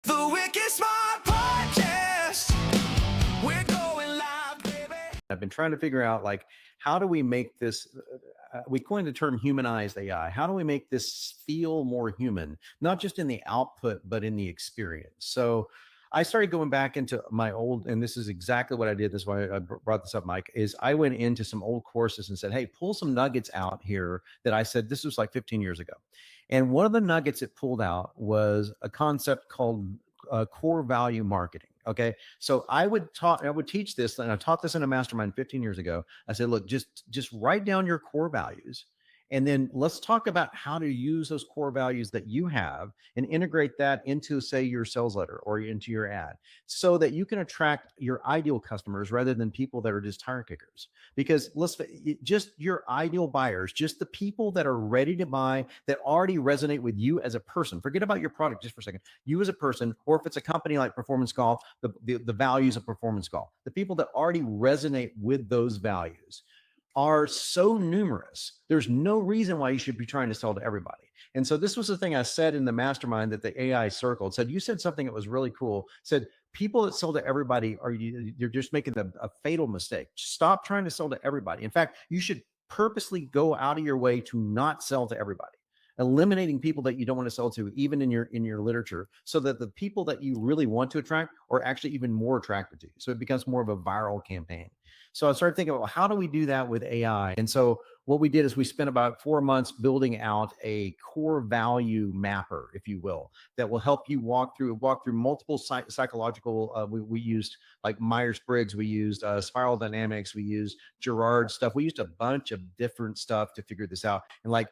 The Wicked Smart Podcast. We're going live, baby. I've been trying to figure out, like, how do we make this? We coined the term humanized AI. How do we make this feel more human, not just in the output, but in the experience? So I started going back into my old, and this is exactly what I did. This is why I brought this up, Mike, is I went into some old courses and said, hey, pull some nuggets out here that I said, this was like 15 years ago. And one of the nuggets it pulled out was a concept called core value marketing. Okay. So I would teach this, and I taught this in a mastermind 15 years ago. I said, look, just write down your core values. And then let's talk about how to use those core values that you have and integrate that into, say, your sales letter or into your ad, so that you can attract your ideal customers rather than people that are just tire kickers. Because just your ideal buyers, just the people that are ready to buy, that already resonate with you as a person. Forget about your product just for a second. You as a person, or if it's a company like Performance Golf, the values of Performance Golf, the people that already resonate with those values are so numerous. There's no reason why you should be trying to sell to everybody. And so this was the thing I said in the mastermind that the AI circled. Said, you said something that was really cool. Said, people that sell to everybody you're just making a fatal mistake. Stop trying to sell to everybody. In fact, you should purposely go out of your way to not sell to everybody, eliminating people that you don't want to sell to, even in your literature, so that the people that you really want to attract are actually even more attracted to you. So it becomes more of a viral campaign. So I started thinking, well, how do we do that with AI? And so what we did is we spent about 4 months building out a core value mapper, if you will, that will help you walk through multiple psychological. We used like Myers-Briggs, we used spiral dynamics, we used Gerard stuff. We used a bunch of different stuff to figure this out, and like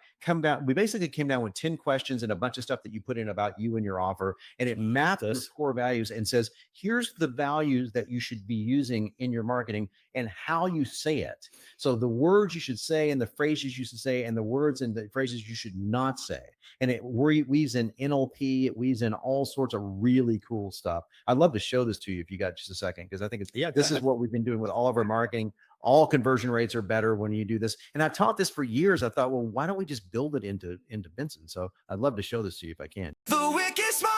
we basically came down with 10 questions and a bunch of stuff that you put in about you and your offer, and it mapped those core values and says, here's the values that you should be using in your marketing and how you say it. So the words you should say and the phrases you should say and the words and the phrases you should not say. And it weaves in NLP, it weaves in all sorts of really cool stuff. I'd love to show this to you if you got just a second, because I think this is what we've been doing with all of our marketing. All conversion rates are better when you do this. And I taught this for years. I thought, well, why don't we just build it into Benson? So I'd love to show this to you if I can. The Wicked Smart